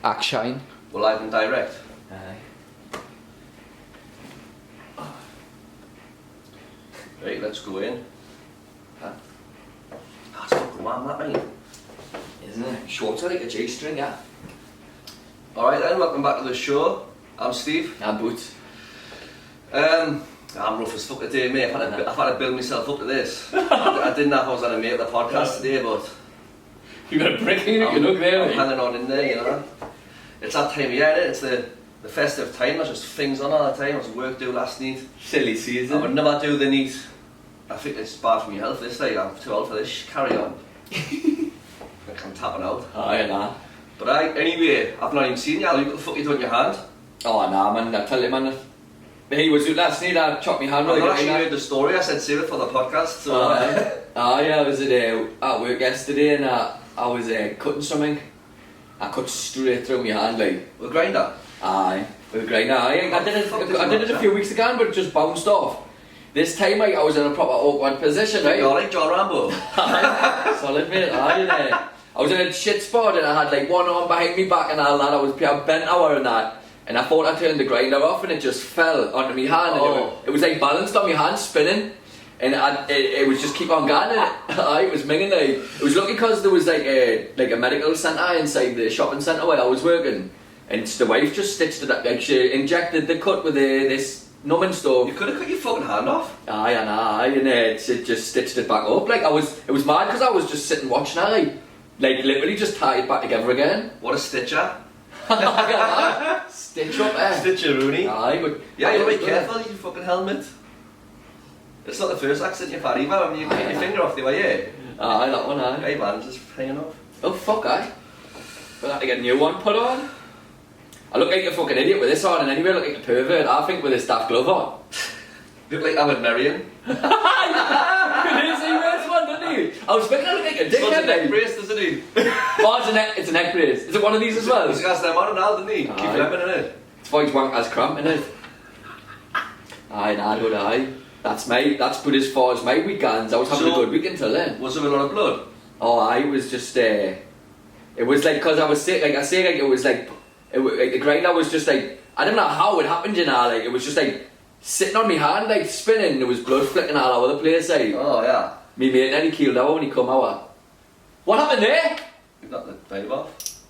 Action. We're live and direct. Aye. Right, let's go in. That's fucking warm, that mate. Isn't it? Shorter like a G-string, yeah. Alright then, welcome back to the show. I'm Steve. I'm Boots. I'm rough as fuck today, mate. I've had to build myself up to this. I didn't know if I was going to make the podcast today, but You got a brick in it, you look there. I'm hanging on in there, you know. It's that time of year, innit? It's the festive time. There's just things on all the time. I was work do last night. Silly season. I would never do the neat. I think it's bad for my health this day. I'm too old for this. Carry on. I'm tapping out. Aye, nah. But anyway, I've not even seen you. What the fuck you doing in your hand? Oh, nah, man. I tell you, man. He was last night. I chopped my hand. I've not actually heard the story. I said save it for the podcast. So. Yeah, I was at work yesterday and I was cutting something. I cut straight through my hand, like. With a grinder? Aye, with a grinder. Aye. I did it a few weeks ago, but it just bounced off. This time, I was in a proper awkward position, right? You're like John Rambo. Solid, mate. Aye, I was in a shit spot and I had like one arm behind me back and all that. I was bent over and that. And I thought I turned the grinder off and it just fell onto my hand. And it was like balanced on my hand, spinning. And it was just keep on going. It was minging. Like, it was lucky because there was like a medical centre inside the shopping centre where I was working. And the wife just stitched it up. Like she injected the cut with this numbing stuff. You could have cut your fucking hand off. Aye, and it just stitched it back up. Like it was mad because I was just sitting watching it. Like literally just tied it back together again. What a stitcher. Stitch up, Stitcher Rooney. Aye, but yeah, you gotta be careful, you fucking helmet. It's not the first accident you've had either. When you cut your finger off the way, yeah. Aye, that one, aye. Hey man, just hanging off. Oh fuck, aye. We'll have to get a new one put on. I look like a fucking idiot with this on, and anyway I look like a pervert, I think, with this daft glove on. You look like Alan Merrion. He wears one, doesn't he? I was thinking I look like a dickhead. It's a neck brace, doesn't he? Oh, it's a neck brace. Is it one of these as well? He's got them on now, didn't he? Keep lemon in it. It's why his wank has cramp in it. Aye, nah, don't I. That's put as far as my weekends. I was having a good weekend till then. Was there a lot of blood? Oh, I was just, it was like, cause I was sick, like I say, like it was like the grinder was just like, I don't know how it happened, you know, like it was just like, sitting on my hand, like spinning, and there was blood flicking all over the place, like. Oh, yeah. Me mate nearly killed out when he come out. What happened there? You've got the dive off.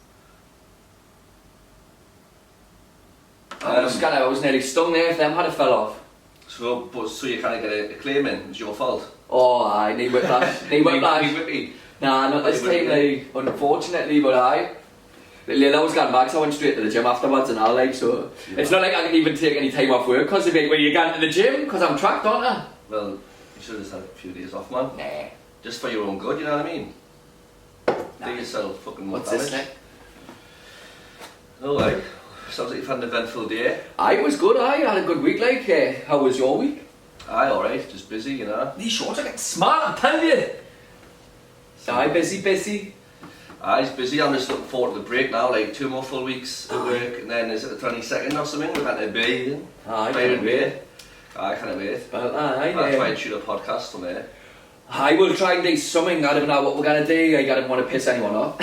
I was nearly stung there if them had fell off. So you can't get a claim in, it's your fault. Oh, aye, knee whiplash. Knee whiplash. Whippy. Nah, not this time, like, unfortunately, but aye. I was going back, so I went straight to the gym afterwards and all, like, so. Yeah. It's not like I can even take any time off work, because when you get to the gym, because I'm tracked, aren't I? Well, you should have just had a few days off, man. Nah. Just for your own good, you know what I mean? Do yourself fucking more What's damage. this, Nick? Oh, right. Sounds like you've had an eventful day. Aye, it was good, aye. I had a good week, like, how was your week? Aye, alright, just busy, you know. These shorts are getting smart, I'm telling you. Aye, busy. Aye, it's busy. I'm just looking forward to the break now, like 2 more full weeks at work, and then is it the 22nd or something? We're going to be Aye, can't wait. I can't wait. Well, aye, I'll try and shoot a podcast from there. I will try and do something. I don't know what we're going to do. I don't want to piss anyone off.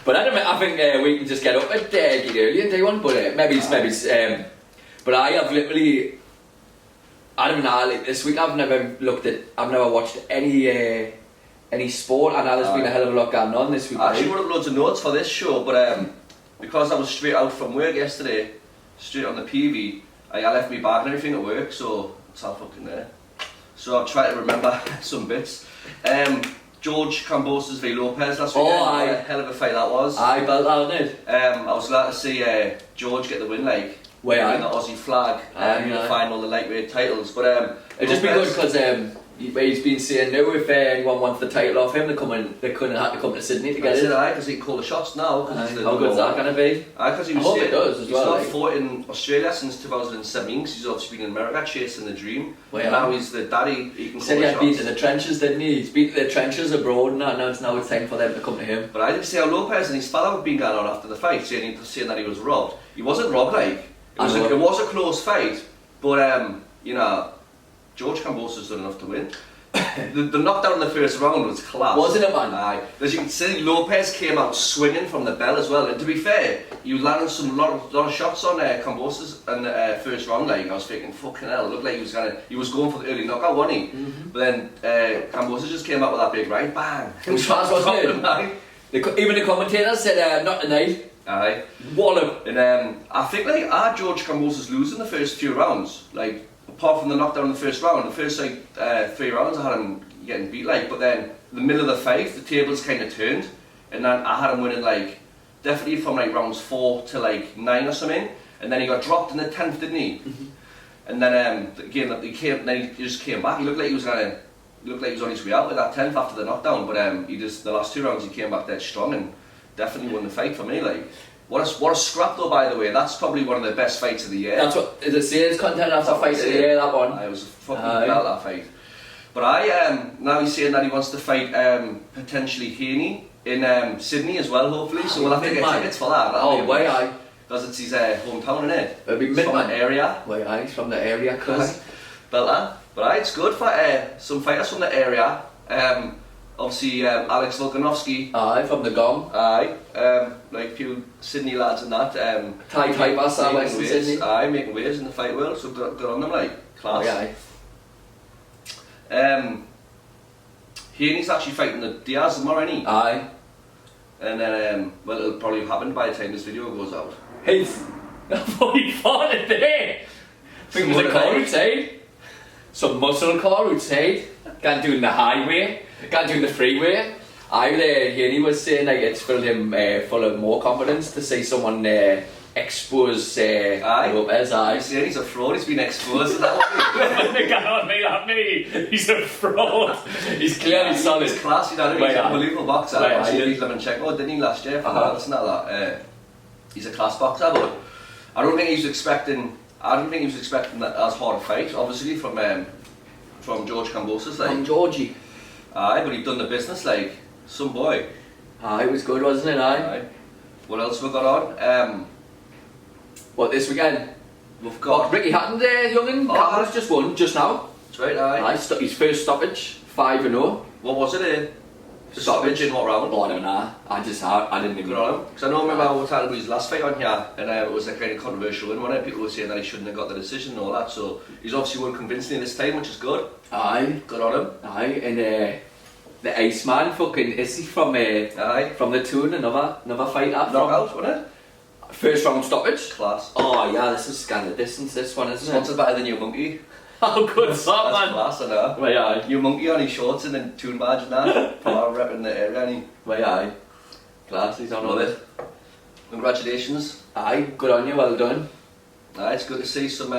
But I think we can just get up at get early and do one, but maybe but I have literally, I don't know, like this week I've never watched any sport. I know there's been a hell of a lot going on this week. I actually wrote up loads of notes for this show, but because I was straight out from work yesterday, straight on the PV, I left my bag and everything at work, so it's all fucking there. So I'll try to remember some bits. George Cambosos v Lopez last weekend. Oh, aye. What a hell of a fight that was. Aye, belt that, isn't it? I was glad to see George get the win, like. Where? The Aussie flag, in the final, the lightweight titles. But it'd just be good because he's been saying now if anyone wants the title off him, they couldn't have to come to Sydney to get it. Aye, because he can call the shots now. How good is that going to be? Aye, because he was it does as well. He's not fought in Australia since 2017, because he's obviously been in America chasing the dream. Well, now he's the daddy, he can call the shots. He had beat in the trenches, didn't he? He's beat the trenches abroad and now it's time for them to come to him. But I didn't see how Lopez and his father had been going on after the fight, saying that he was robbed. He wasn't robbed, like. It was a close fight, but you know, George Cambosos done enough to win. the knockdown in the first round was class. Wasn't it, man? Aye. As you can see, Lopez came out swinging from the bell as well. And to be fair, he was landing some lot of shots on Cambosos in the first round. Like I was thinking, fucking hell, it looked like he was going for the early knockout, wasn't he? But then Cambosos just came out with that big right, bang. It was fast, wasn't it? Even the commentators said, not tonight. Aye. Wallop. And I think like George Cambosos losing the first few rounds, like apart from the knockdown in the first round, the first like 3 rounds I had him getting beat like, but then in the middle of the fight the tables kind of turned, and then I had him winning like definitely from like rounds 4 to like 9 or something, and then he got dropped in the 10th, didn't he? And then again he just came back. He looked like he was on his way out with that 10th after the knockdown, but the last 2 rounds he came back dead strong and definitely won the fight for me. Like what a scrap though, by the way. That's probably one of the best fights of the year. That's what is it. Sales content after fight of the year, that one. I was a fucking belt that fight. But now he's saying that he wants to fight potentially Haney in Sydney as well, hopefully. So we'll have to get tickets for that. Way I. Because it's his hometown, isn't it? It'll be from the area. Way I. He's from the area, cuz. Belter. But it's good for some fighters from the area. Obviously, Alex Volkanovski. Aye, from the Gong. Aye, like a few Sydney lads and that. Thai Vipers are Western Sydney. Aye, making waves in the fight world, so good on them, like, class. Aye. Haney's actually fighting the Diaz tomorrow, isn't he? Aye. And then, well, it'll probably have happened by the time this video goes out. He's fully fought it there. I think it was a car routine. Some muscle car routine. Can't do it in the highway. Can't do it in the freeway. Haney was saying like it's filled him full of more confidence to see someone expose Lopez. Aye. He's a fraud, he's been exposed. Is that what they cannot make that me. He's a fraud. He's clearly solid. He's class, you know what I mean? He's an unbelievable boxer. He beat Lomachenko, didn't he, last year for the belts and all that. He's a class boxer, but I don't think he was expecting that as hard a fight, obviously, from George Cambosos. Like. From Georgie. Aye, but he'd done the business like some boy. Aye, it was good, wasn't it? Aye. What else have we got on? What, this weekend? We've got Ricky Hatton there, young'un. Cameron's just won, just now. That's right, aye. His first stoppage, 5-0. What was it? Stoppage in what round? Oh, I don't know. I didn't even know. Because I know remember I was talking about his last fight on here, and it was a kind of controversial win, wasn't it? People were saying that he shouldn't have got the decision and all that, so he's obviously won convincingly this time, which is good. Aye. Good on him. Aye, and the Iceman fucking is he from the Toon, another fight up. Knockout, wasn't it? First round stoppage. Class. Oh yeah, this is kind of distance, this one, isn't it? Sponsored by the New Monkey. Oh, good stop, man. That's class, I know. Right, aye. New Monkey on his shorts and then Toon badge and that. From our rep in the area, and he. Right, aye. Class, he's on all it. Congratulations. Aye, good on you, well done. Aye, it's good to see some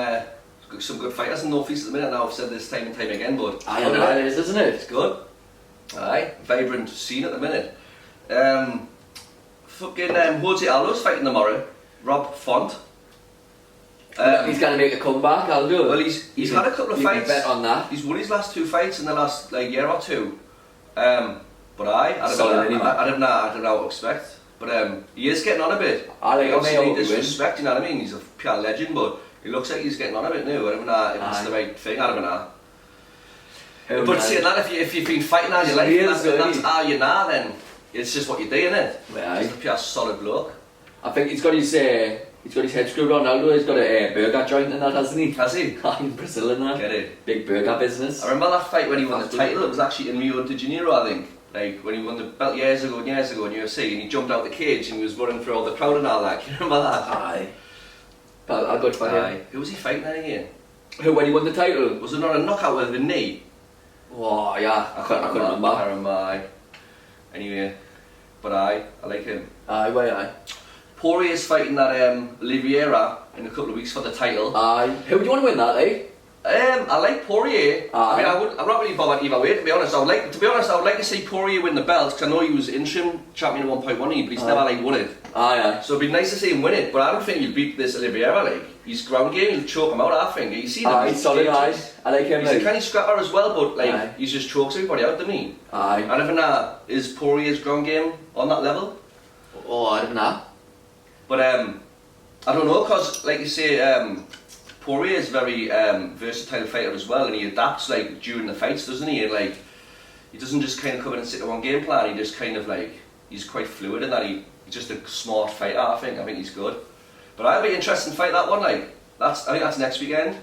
good fighters in North East at the minute now. I've said this time and time again, but aye, it is, isn't it? It's good. Aye, vibrant scene at the minute. Jose Aldo's fighting tomorrow. Rob Font. He's going to make a comeback, Aldo. Well, he's had a couple of fights. Bet on that. He's won his last 2 fights in the last year or two. But I don't know what to expect. But he is getting on a bit. I like him. Disrespect, you know what I mean? He's a pure legend, but he looks like he's getting on a bit now. I don't know if it's the right thing. I don't know. But saying that, if you've been fighting all your life, that's how you know, then it's just what you're doing, it. Right. He's a pure solid bloke. I think he's got his head screwed on. Aldo, he's got a burger joint in that, hasn't he? Has he? In Brazil and that. Get it? Big burger business. I remember that fight when he won the title. It was actually in Rio de Janeiro, I think. Like when he won the belt years ago in UFC, and he jumped out the cage and he was running through all the crowd and all that. Can you remember that? Aye. But I got for him. Who was he fighting then again? Who, when he won the title? Was it not a knockout with a knee? Oh yeah, I couldn't remember. I remember. Anyway, but I like him. Aye, why aye? Poirier's fighting that Oliveira in a couple of weeks for the title. Aye. Who do you want to win that, eh? I like Poirier. Aye. I mean, I'm not really bothered either way, to be honest. I would like to see Poirier win the belt, because I know he was interim champion at 1.1, but he's never won it. Aye. So it'd be nice to see him win it, but I don't think he'll beat this Oliveira. Like, he's ground game, he'll choke him out, I think. You see him? Aye, solid eyes. I like him. He's a kind of scrapper as well, but like he just chokes everybody out, doesn't he? Aye. I don't know, is Poirier's ground game on that level? Oh, I don't know. But I don't know, because like you say, Poirier is very versatile fighter as well, and he adapts like during the fights, doesn't he? And like he doesn't just kind of come in and stick to one game plan. He just kind of like, he's quite fluid in that. He's just a smart fighter. I think he's good. But that'll be an interesting fight, that one. Like I think that's next weekend.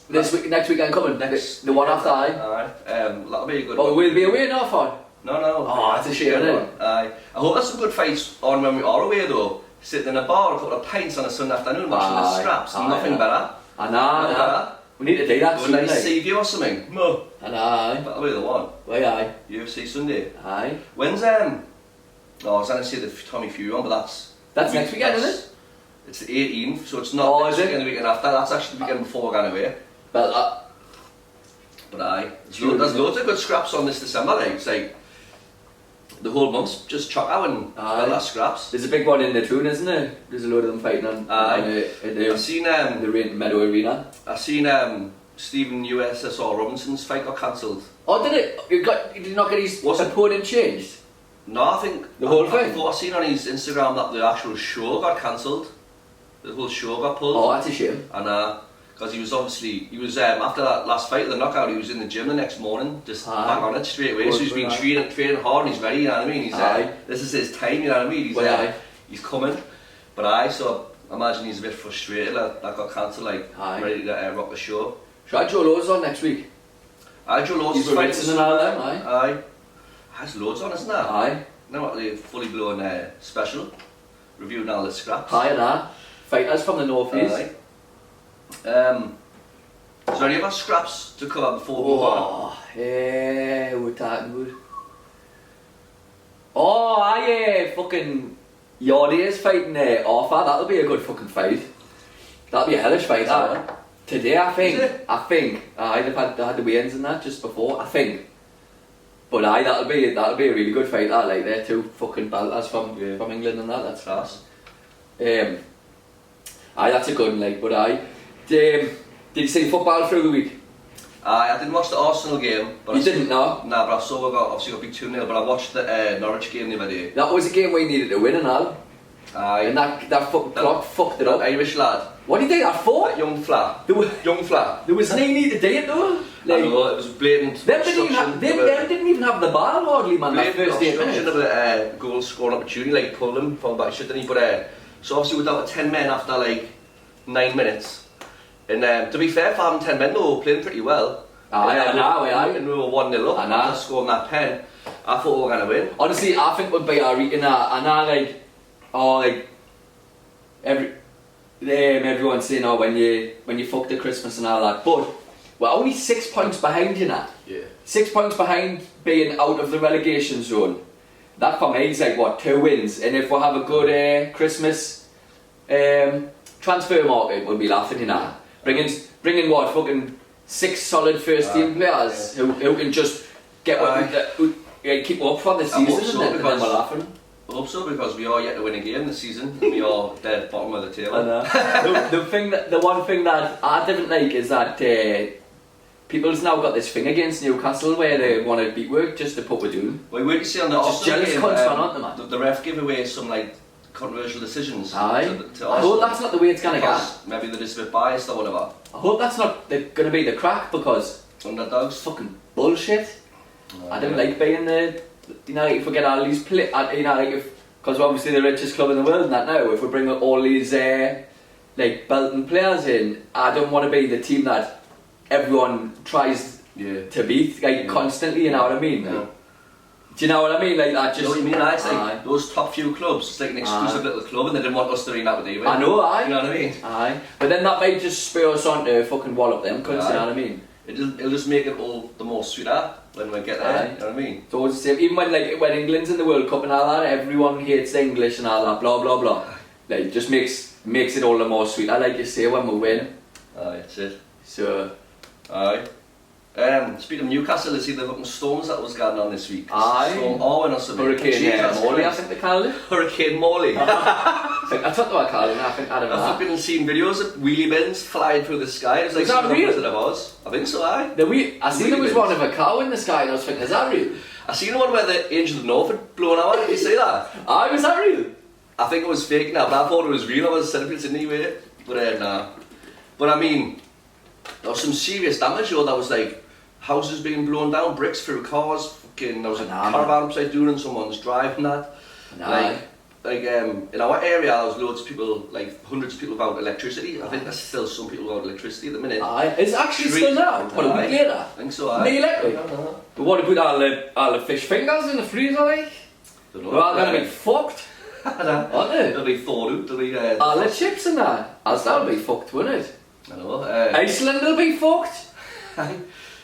Next weekend coming. The one after. Aye. That'll be a good. But we'll be away now for. No. Oh, that's a shame, isn't it? Aye. I hope there's some good fights on when we are away though. Sitting in a bar, a couple of pints on a Sunday afternoon, watching the scraps. Nothing better. I know. We need to do that soon. A nice sea view or something. No. That'll be the one. Why aye. UFC Sunday. Aye. When's I was going to say the Tommy Fury one, but that's next weekend, isn't it? It's the 18th, so it's not next weekend, the weekend after. That's actually the weekend before we're going away. But aye, there's loads of good scraps on this December. Like it's like the whole month's just chock out and that scraps. There's a big one in the Troon, isn't there? There's a load of them fighting on. I've seen the Meadow Arena. I've seen Stephen USSR Robinson's fight got cancelled. Oh, did it? Did he not get his opponent changed? No, I think the whole thing. I thought I seen on his Instagram that the actual show got cancelled. The whole show got pulled. Oh, that's a shame. And because he was after that last fight, the knockout, he was in the gym the next morning, just back on it straight away. So he's been training hard and he's ready, you know what I mean? He's this is his time, you know what I mean? He's coming. But so I imagine he's a bit frustrated that got cancelled, ready to rock the show. Should Joe Lowe's on next week? Joe Lowe's is fighting and all them, aye. Has loads on, isn't there? Aye. Now what the fully blown special, reviewing all the scraps. Aye, fighters from the North East. Aye. Is there any other scraps to cover before we move on? We're talking about. Fucking Yardi's fighting Arthur. That'll be a good fucking fight. That'll be a hellish fight, that one. Today, I think. They've had the weigh-ins and that just before, I think. But that'll be a really good fight. They're two fucking belters from England and that. That's class. That's a good one. But did you see football through the week? I didn't watch the Arsenal game. But you didn't know? Nah, but I saw we got big 2-0. But I watched the Norwich game the other day. That was a game we needed to win and all. And that fucking clock fucked it up. Irish lad. What did you think that for? That young flat. There was no need to do it though. I know, it was blatant. Them didn't even have the ball hardly, man. That first 8 minutes. Of a goal scoring opportunity, pulled him from back shit, didn't he? But so obviously we're down to 10 men after 9 minutes. And to be fair, for having 10 men, they were playing pretty well. And we were 1-0 up. After scoring that pen, I thought we were going to win. Honestly, I think we'd be alright in that. And everyone's saying, when you fuck the Christmas and all that. But we're only 6 points behind you now. Yeah. 6 points behind being out of the relegation zone. That for me is 2 wins. And if we have a good Christmas transfer market, we'll be laughing, you know. Bringing what, fucking 6 solid first team players who can just get keep up for the season, and then we're laughing. I hope so, because we are yet to win a game this season and we are dead bottom of the table. the one thing that I didn't like is that people's now got this thing against Newcastle where they want to beat work just to put what we're doing. Well, where do you see on the Arsenal game, aren't they, man? The ref gave away some controversial decisions to Arsenal. I hope that's not the way it's going to go. Maybe they're just a bit biased or whatever. I hope that's not going to be the crack, because underdogs, fucking bullshit. I don't like being the, if we get all these because we're obviously the richest club in the world and that now, if we bring all these belting players in, I don't want to be the team that everyone tries to beat constantly, you know what I mean? Yeah. Do you know what I mean? That just. You know what you mean? It's those top few clubs, it's like an exclusive little club and they didn't want us to be that with either. I know, You know what I mean? But then that might just spur us on to fucking wallop them, cause you know what I mean? It'll just make it all the more sweeter when we get there, you know what I mean? So it's the same, even when England's in the World Cup and all that, everyone hates the English and all that, blah blah blah. Just makes it all the more sweeter, like you say, when we win. That's it. So. Speaking of Newcastle, you see the fucking storms that was going on this week. Storm Owen or something. Hurricane Morley, I think they call it. Hurricane Morley. That's what they were calling it, I think. I've fucking seen videos of wheelie bins flying through the sky. It was like is that real? Wizard of Oz. I think so, I seen there was one of a cow in the sky and I was thinking, is that real? I seen the one where the Angel of the North had blown out. Did you see that? Was that real? I think it was fake now, but I thought it was real. I was celebrating it anyway. But nah. But I mean, there was some serious damage, that was houses being blown down, bricks through cars, fucking, there was a Nah, caravan upside down and someone's driving that. Nah. In our area, there was loads of people, like hundreds of people without electricity. I think there's still some people without electricity at the minute. Aye. It's actually still now. What, a week later? I think so, aye. Nearly. But what about all the fish fingers in the freezer, like? Don't know. They're all gonna be fucked. Aren't they? They'll be thawed out, they'll be... All the chips and that. As that'll be fucked, won't it? I know. Iceland will be fucked.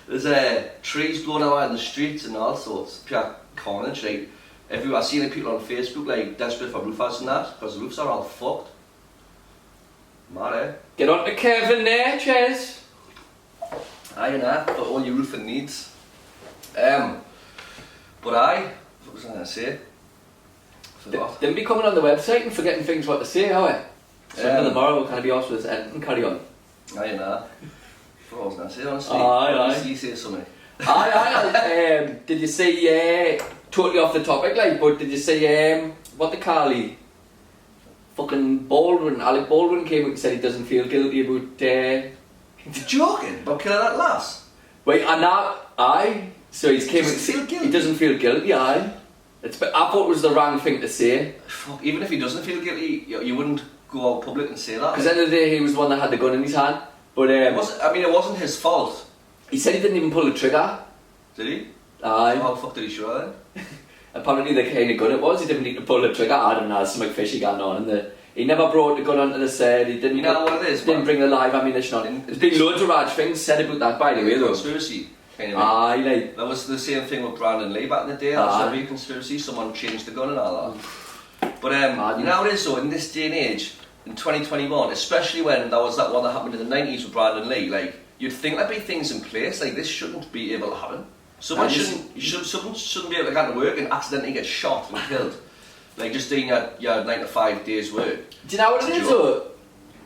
There's trees blown out in the streets and all sorts. Pure carnage, like... I've seen people on Facebook like desperate for roofers and that, because the roofs are all fucked. Mad, eh? Get on to Kevin there, Ches. Aye, and that, for all your roofing needs. But what was I going to say? Forgot. Didn't be coming on the website and forgetting things what to say, are we? So for tomorrow, can I be asked with this and carry on? Aye, and that. What I was going to say, honestly. Aye. You say something. Aye. Did you see, totally off the topic, like, but did you see, what the Carly? Fucking Baldwin, Alec Baldwin came out and said he doesn't feel guilty about, You're joking? About killing that lass? Wait, and now, aye. So he's came out and Feel said guilty? he doesn't feel guilty, aye. I thought it was the wrong thing to say. Fuck, even if he doesn't feel guilty, you wouldn't go out public and say that. Because at the end of the day, he was the one that had the gun in his hand. But, it wasn't his fault. he said he didn't even pull the trigger. Did he? Aye. So how the fuck did he shoot her then? Apparently the kind of gun it was, he didn't need to pull the trigger. I don't know, something fishy going on. He never brought the gun onto the set, he didn't, You know what it is, didn't man? bring the live ammunition on. There's been loads of raj things said about that, by the way, though. Conspiracy, kind of. Aye, like... That was the same thing with Brandon Lee back in the day. That was a conspiracy. Someone changed the gun and all that. But you know how it is though, in this day and age, in 2021, especially when there was that one that happened in the 90s with Brandon Lee, like, you'd think there'd be things in place, like this shouldn't be able to happen. Someone shouldn't be able to go to work and accidentally get shot and killed. Like just doing your 9 to 5 days work. Do you know what it is though?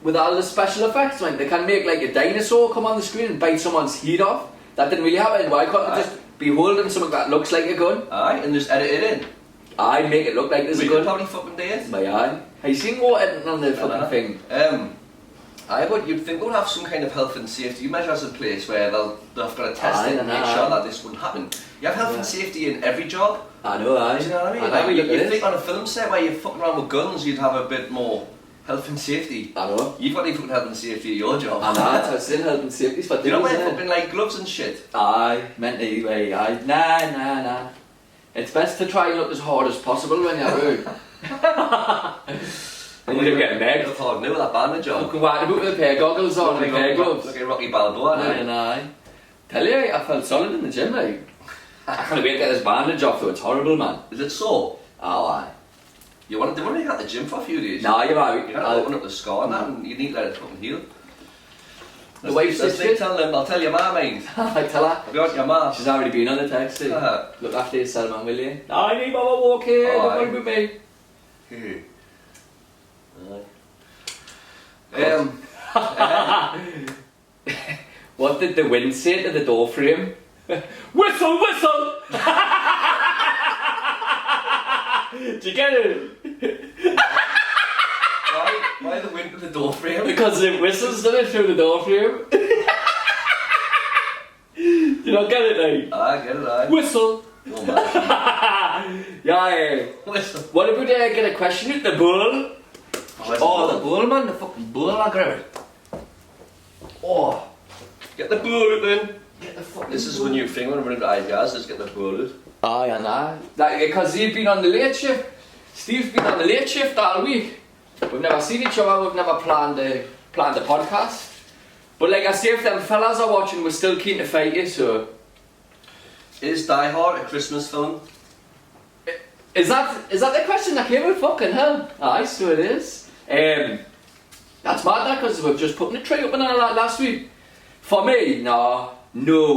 With all the special effects, like, they can make like a dinosaur come on the screen and bite someone's head off. That didn't really happen. Why can't they just be holding something that looks like a gun? Aye, and just edit it in. Aye, make it look like there's a gun. Probably fucking do it. My eye. Have you seen what editing on the fucking thing? But you'd think they'll have some kind of health and safety measures in place where they've got to test it and make sure that this wouldn't happen. You have health and safety in every job. I know, aye. Do you know what I mean? I know, you'd think on a film set where you're fucking around with guns, you'd have a bit more health and safety. I know. You've got any fucking health and safety at your job. I know, it's still health and safety. You don't wear fucking like gloves and shit. Aye, meant anyway, aye. Nah. It's best to try and look as hard as possible when you're out. And you don't get mad. I thought I knew that bandage on. Fucking whack about with a pair of goggles on and a pair of gloves. Like a Rocky Balboa, Aye. Tell you, I felt solid in the gym, like. I can't wait to get this bandage off though, it's horrible, man. Is it so? Oh, aye. They want to be at the gym for a few days. Nah, you're right. You're going to open up the scar and that, and you need to let it fucking heal. The wife says shit. I'll tell your ma, mind. I tell her. Have you got your ma? She's already been on the taxi. Look after yourself, man, will you? I need Mama walk here, don't worry about me. What did the wind say to the door frame? Whistle! Do you get it? Why the wind to the door frame? Because it whistles, doesn't it, through the door frame? Do you not get it now? I get it, aye. Whistle! Oh man. Yeah. Whistle. What about get a question at the bull? The bull, man, the fucking bull, I grab it. Oh. Get the bullet then. Get the fucking This is the new thing when we're into IVRs, let's get the bullet. Aye, and aye. Because he's been on the late shift. Steve's been on the late shift all week. We've never seen each other, we've never planned a podcast. But like I say, if them fellas are watching, we're still keen to fight you, so... Is Die Hard a Christmas film? Is that the question that came with? Fucking hell. Aye, so it is. That's mad that, because we've just put a tree up and all that last week. For me, no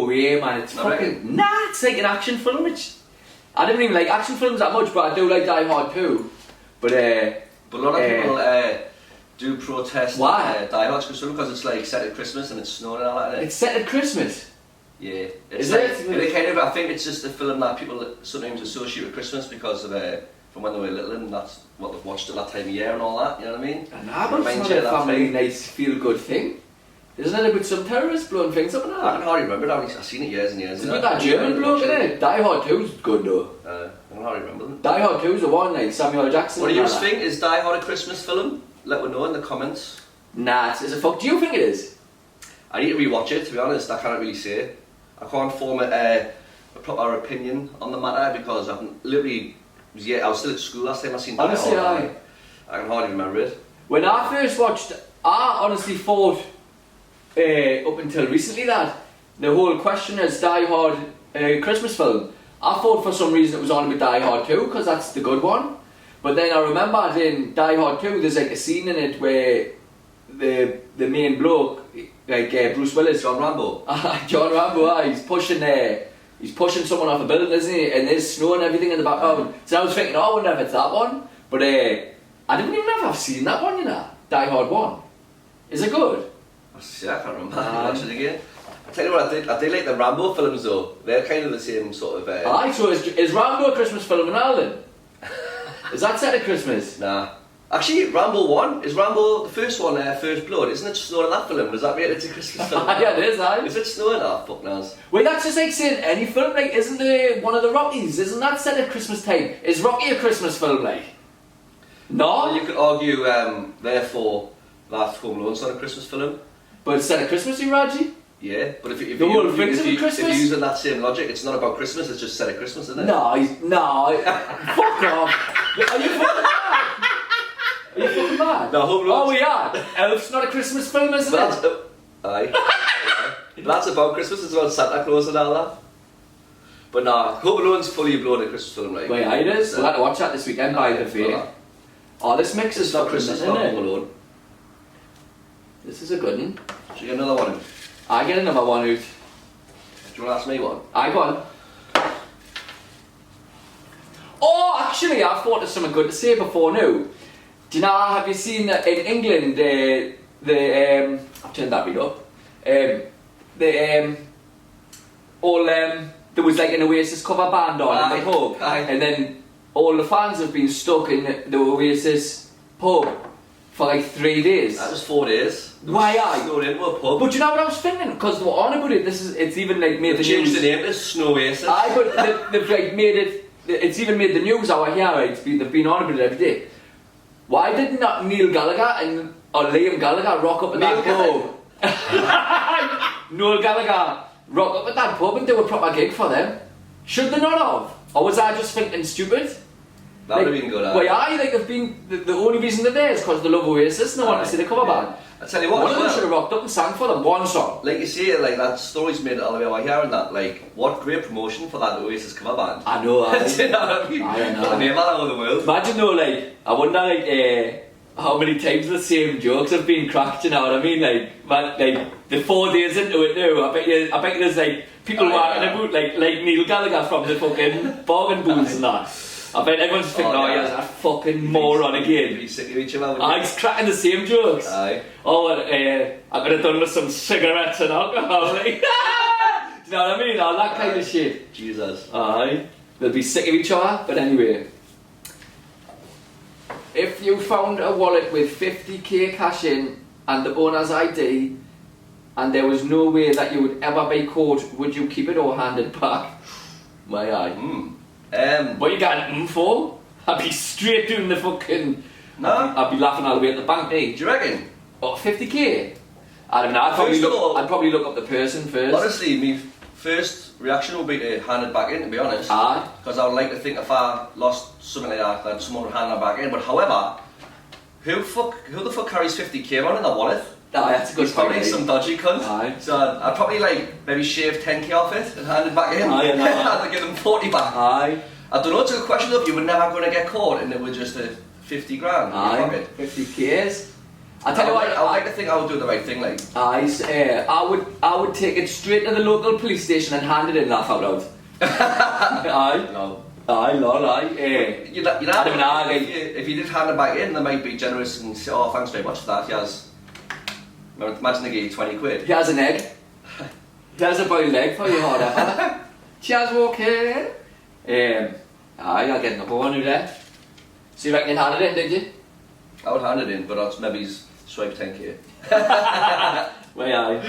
way, man. It's fucking... Nah, it's like an action film, which... I don't even like action films that much, but I do like Die Hard too. But a lot of people do protest why? Die Hard's Christmas because it's like set at Christmas and it's snowing and all that, isn't it? It's set at Christmas? Yeah. Is like, it? Kind of, I think it's just a film that people sometimes associate with Christmas because of from when they were little and that's what they've watched at that time of year and all that, you know what I mean? Nah, but it's not a family nice feel-good thing. Isn't it about some terrorists blowing things up and I that? can hardly remember that. I've seen it years and years. It's about that German bloke, isn't it? Die Hard 2's good though. I can hardly remember them. Die Hard 2's the one, like Samuel L. Jackson. What do you think? Is Die Hard a Christmas film? Let me know in the comments. Nah, it's a fuck. Do you think it is? I need to rewatch it, to be honest. I can't really say. I can't form a proper opinion on the matter because I've literally... I was still at school last time I seen Die Honestly, Hard. I can hardly remember it. When I first watched, I honestly thought up until recently that the whole question is Die Hard Christmas film. I thought for some reason it was on about Die Hard 2 because that's the good one. But then I remembered in Die Hard 2 there's like a scene in it where the main bloke, like Bruce Willis, John Rambo. John Rambo, he's pushing someone off a building, isn't he? And there's snow and everything in the background. So I was thinking, oh, I wonder if it's that one. But I don't even know if I've seen that one, you know. Die Hard 1. Is it good? I can't remember. Watch it again. I tell you what, I did like the Rambo films though. They're kind of the same sort of... Aye, so is Rambo a Christmas film in Ireland? Is that set at Christmas? Nah. Actually, Rambo 1, is Rambo the first one, First Blood? Isn't it snowing in that film? Does that mean it's a Christmas film? Yeah, it is, aye. Is it snowing? Ah, fuck knows. Wait, that's just like saying any film, like, isn't there one of the Rockies? Isn't that set at Christmas time? Is Rocky a Christmas film, like? No? Well, you could argue, therefore, that Home Alone's not a Christmas film. But it's set at Christmas, you Raji? Yeah, but if The whole thing's about you're Christmas? using that same logic, it's not about Christmas, it's just set at Christmas, isn't it? No, fuck off. Are you fucking mad? Are you fucking mad? No, Home Alone's... Oh, we are. Elf's not a Christmas film, isn't That's, it? aye. That's about Christmas, it's about Santa Claus and all that. But nah, Home Alone's fully blown a Christmas film, right? Wait, it is. We'll have to watch that this weekend, by the way. Oh, this mix is not fucking, Christmas, isn't not it? Home Alone. This is a good one. Should you get another one? I get another one out. Do you want to ask me one? I go on. Oh, actually, I thought of something good to say before now. Do you know, have you seen that in England, I've turned that bit up. There was like an Oasis cover band on in the pub, and then all the fans have been stuck in the Oasis pub for like 3 days. That was 4 days. Why I? Snowed into a pub. But you know what I was thinking? Because they were on about it. It's even like made They the changed news. the name to Snow Oasis. Aye, but they've like made it. It's even made the news out here. Right? They've been on about it every day. Why did not Neil Gallagher or Liam Gallagher rock up at that pub? Noel Gallagher rock up at that pub and do a proper gig for them. Should they not have? Or was I just thinking stupid? That would have been good. Why aye, like they've been the only reason they're there is because they love Oasis and they want to see the cover band. I tell you what, one of them should have rocked up and sang for them one song. Like you say, like that story's made it all the way over here and that, like, what great promotion for that Oasis cover band. I know, aye. Do you know what I mean? I know. Put the name all over the world. Imagine though, like, I wonder like how many times the same jokes have been cracked, you know what I mean? Like, man, like the 4 days into it now, I bet there's like people walking about like Neil Gallagher from the fucking bargain booths and that. I bet everyone's thinking, oh yeah, that fucking moron again. Be sick of each other. He's cracking the same jokes. Aye. Oh, I could have done with some cigarettes and alcohol, like. Do you know what I mean? All that kind of shit. Jesus. Aye. They'll be sick of each other, but anyway. If you found a wallet with 50k cash in and the owner's ID and there was no way that you would ever be caught, would you keep it or hand it back? My eye. What you got an for? I'd be straight doing the fucking... No? I'd be laughing all the way at the bank, mate. Do you reckon? Oh, 50k? I don't know, I'd probably look up the person first. Honestly, my first reaction would be to hand it back in, to be honest. Aye. Because I would like to think if I lost something like that someone would hand it back in. But however, who the fuck carries 50k on in their wallet? Aye, that's a good He's probably point. some dodgy cunt. Aye. So I'd probably like maybe shave 10k off it and hand it back in. Aye, no. I'd give them 40 back. Aye. I don't know, it's a good question though, if you were never going to get caught and it was just a 50 grand in your Aye. pocket. 50k's. I tell you what, I would like to think I would do the right thing, like. I would take it straight to the local police station and hand it in, laugh out loud. Aye. No. Aye, lol, aye. You know, I don't know, if you did hand it back in, they might be generous and say, oh, thanks very much for that. Imagine they gave you 20 quid. Here's an egg. Here's a boiled egg for you, whatever. Cheers, okay. Aye, I'll get another one out there. So you reckon you'd hand it in, did you? I would hand it in, but I'd maybe swipe 10k. Where are you?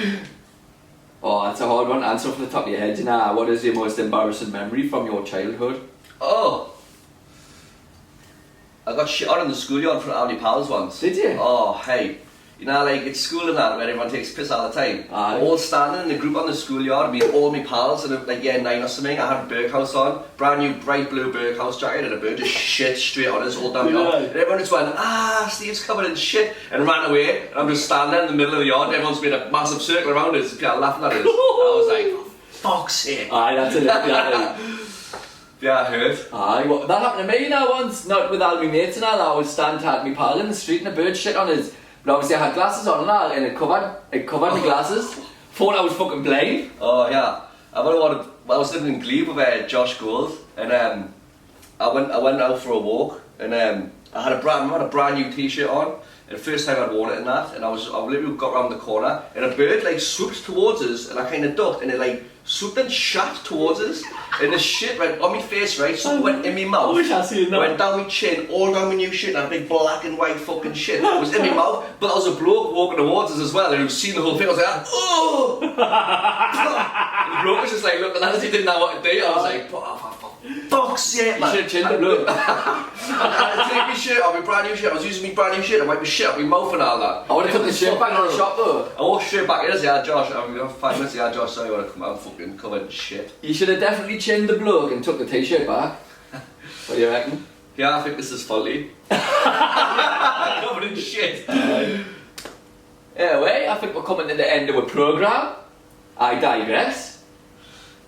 Oh, that's a hard one. Answer from the top of your head. You know, what is your most embarrassing memory from your childhood? Oh, I got shit on in the schoolyard for all my pals once. Did you? Oh, hey. You know, like, it's school and that, where everyone takes piss all the time. Aye. All standing in a group on the schoolyard, me and all my pals, in like year 9 or something. I had a Berghaus on, brand new bright blue Berghaus jacket, and a bird just shit straight on us all down the yard. And everyone just went, Steve's covered in shit, and ran away. And I'm just standing in the middle of the yard, and everyone's made a massive circle around us, people laughing at us. And I was like, for fuck's sake. Aye, that's it. Yeah, I heard. Aye, well, that happened to me now once, not with all my mates and all. I was standing had my pal in the street and a bird shit on us. But obviously I had glasses on and all, and it covered my glasses. Thought I was fucking blind. Oh yeah, I was living in Glebe with Josh Gould, and I went out for a walk, and I had a brand new t-shirt on, and the first time I'd worn it in that, and I literally got round the corner, and a bird like swooped towards us, and I kind of ducked, and it like swooped and shot towards us, and the shit went on my face, right, so it went in my mouth, I wish I seen that. went down my chin, all down my new shit, and a big black and white fucking shit, it was in my mouth, but there was a bloke walking towards us as well, and he was seeing the whole thing, I was like, oh! And the bloke was just like looking at us, he didn't know what to do, I was like, oh, for fuck's sake, man. You should have chinned the bloke. I had to take my shirt off, my brand new shirt, I was using my brand new shirt, I wiped my shit up my mouth and all that. I would have took the shirt back on the shop though. I walked straight back in and said, Josh, I'm going to 5 minutes, yeah, Josh, sorry, I want to come out, I'm fucking covered in shit. You should have definitely chinned the bloke and took the t-shirt back. What do you reckon? Yeah, I think this is faulty. Covered in shit. Anyway, I think we're coming to the end of a programme. I digress.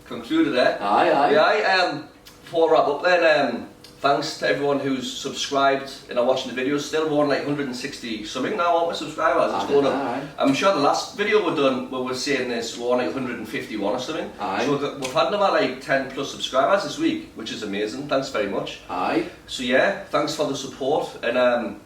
Concluded there. Aye. Yeah, before I wrap up then, thanks to everyone who's subscribed and are watching the videos. Still more than like 160 something now, aren't we, subscribers? It's going up. I'm sure the last video we done, where we're saying this, we're on like 151 or something. Aye. So we've had about like 10 plus subscribers this week, which is amazing. Thanks very much. Aye. So yeah, thanks for the support. And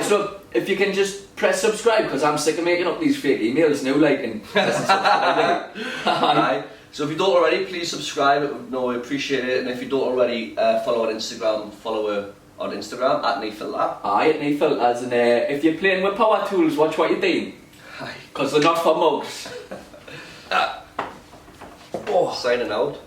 So if you can just press subscribe, because I'm sick of making up these fake emails now, like, and pressing subscribe. Aye. So if you don't already, please subscribe. No, we appreciate it. And if you don't already, follow on Instagram. Follow her on Instagram at FILTA. Aye, at FILTA. And if you're playing with power tools, watch what you're doing. Aye. Because they're not for mugs. Signing out.